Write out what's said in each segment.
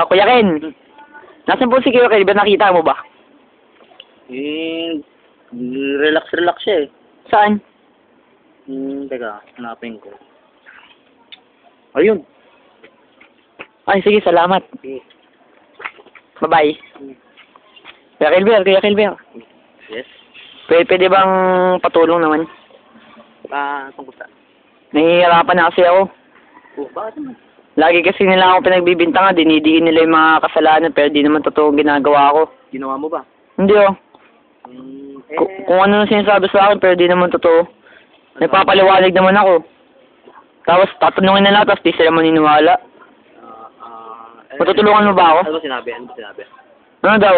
Kuya Ken. Nasaan po si Kuya Ken? Ba nakita mo ba? Relax siya eh. Saan? Teka, hanapin ko. Ayun. Ay, sige, salamat. Okay. Bye-bye. Kuya Kelber. Yes. Pwede bang patulong naman? Tungkol saan? Nahihirapan na kasi ako. Bakit naman? Lagi kasi nila ako pinagbibintangan, dinidiin nila yung mga kasalanan, pero di naman totoo ginagawa ko. Ginawa mo ba? Hindi oh. Kung ano na sinasabi sa akin, pero di naman totoo. Nagpapaliwanag naman ako. Tapos tatanungin nila, tapos di sila maniniwala. Matutulungan mo ba ako? Ano ba sinabi? Ano daw?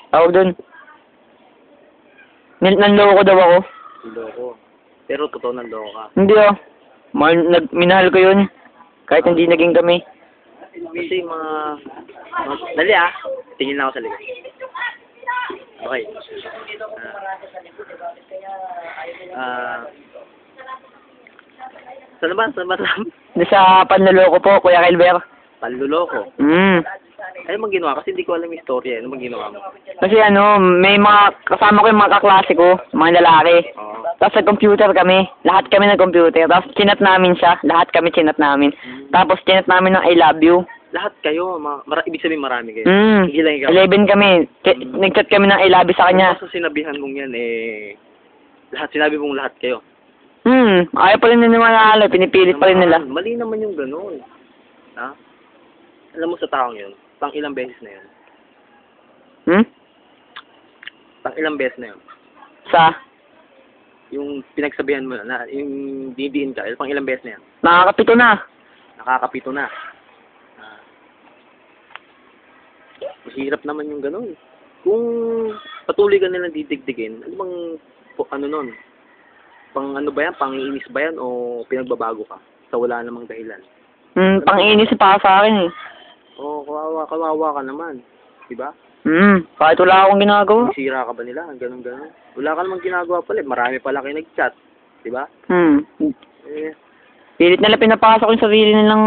Tawag dun. Nanloko daw ako. Loko. Pero totoo nanloko ka. Hindi oh. Minahal ko yun. Kahit hindi naging kami. Kasi dali tingin na ako sa likod. Okay. Saan ba? Sa panloloko po, Kuya Kelber. Panluloko. Ano bang ginawa? Kasi hindi ko alam yung story. Ano bang ginawa mo? Kasi may mga, kasama ko yung mga kaklase ko, mga lalaki. Oo. Tapos nag-computer kami. Lahat kami nag-computer. Tapos chinat namin siya. Lahat kami chinat namin. Tapos chinat namin ng I love you. Lahat kayo? Ibig sabihin marami kayo? Ilan kayo? 11 kami. Nag-chat kami ng I love you sa kanya. Kung sinabihan mong yan, sinabi mong lahat kayo? Ayaw pa rin nila manalo. Pinipilit pa rin nila. Mali naman yung gano'n. Ha? Alam mo sa taong yun, pang ilang beses na yun? Pang ilang beses na yun? Sa? Yung pinagsabihan mo na, yung didiin ka, pang ilang beses na yan? Nakakapito na. Nakakapito na. Mahirap naman yung gano'n. Kung patuloy ka nilang didigdigin, ano bang, nun? Pang ano ba yan? Pang-iinis ba yan? O pinagbabago ka? Sa wala namang dahilan? Pang-iinis pa sa akin eh. Oo, kawawa ka naman. Diba? Kahit wala akong ginagawa. Sira ka ba nila? Ganun. Wala ka namang ginagawa pala. Marami pala kayo nag-chat. Diba? Pilit nila pinapasok yung sarili nilang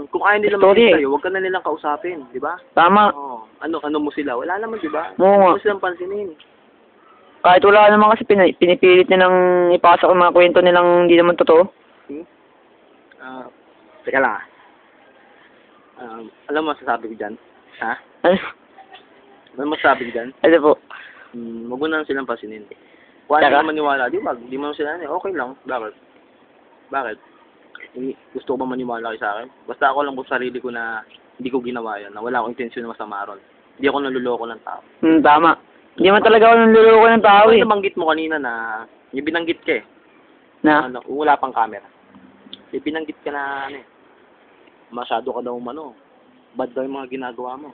kung ayaw nila makinig sa'yo, huwag ka na nilang kausapin. Diba? Tama. Oo. Ano mo sila? Wala naman, diba? Oo nga. Huwag mo silang pansinin. Kahit wala naman kasi pinipilit nilang ipasok yung mga kwento nilang hindi naman totoo. Teka lang alam mo masasabi ko dyan? Ha? Ano masasabi ko dyan? Ano po? Huwag mo na silang pasinin. Kung ano maniwala, di mo sila, okay lang. Bakit? Gusto ko ba maniwala kayo sa akin? Basta ako lang po sarili ko na hindi ko ginawa yan, na wala akong intensyon na masama ron. Hindi ako naluloko ng tao. Tama. Hindi man talaga ako naluloko ng tao eh. Nabanggit mo kanina na, yung binanggit ka eh. Na? Wala pang camera. Yung binanggit ka na, masyado ka daw bad daw yung mga ginagawa mo.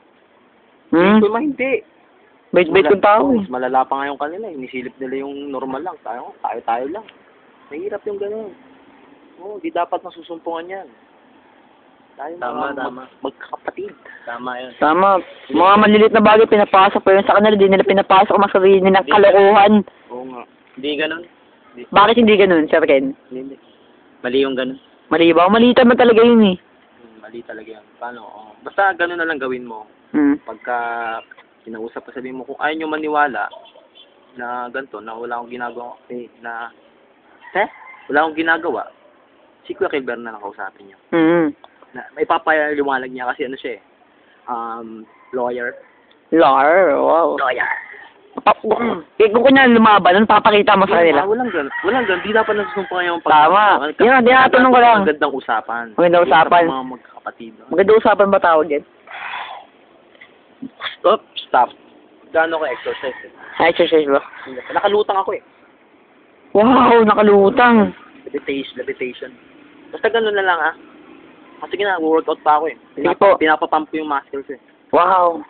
Hindi. Bait-bait kong tao eh. Mas malala pa ngayon kanila eh. Nisilip nila yung normal lang. Tayo lang. Mahirap yung gano'n. Di dapat nasusumpungan yan. Tayo tama. Magkakapatid. Tama yun. Tama. Mga malilit na bagay pinapasok pero sa kanila di nila pinapasok ang sarili nilang kalokohan. Oo nga. Hindi gano'n. Bakit hindi gano'n, Sir Ken? Hindi. Mali yung gano'n. Mali ba? Mali naman talaga yun eh. Mali talaga yan. Paano? Basta gano'n na lang gawin mo. Pagka kinausap ka, sabihin mo kung ayaw nyo maniwala na ganito, na wala akong ginagawa, wala akong ginagawa, si Kuya Kelber na lang kausapin nyo. May papaliwanag niya kasi ano siya lawyer. Wow. Lawyer. Kung kunya lumaban, papakita mo sa kanila. Walang ganun. Di dapat nasusumpungan yung Tama. Yan, tinatanong ko lang. Magandang usapan. Magandang usapan. Mga magkakapatid. Magandang usapan ba tawag yan? Stop. Gano'n ka exercise eh? Exercise ba? Nakalutang ako eh. Wow, nakalutang. Levitation. Basta gano'n na lang Kasi workout pa ako eh. Sige po. Pinapapump ko yung muscles eh. Wow.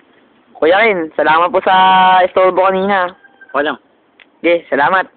Kuya Ken, salamat po sa istorbo kanina. Okay lang. Okay, salamat.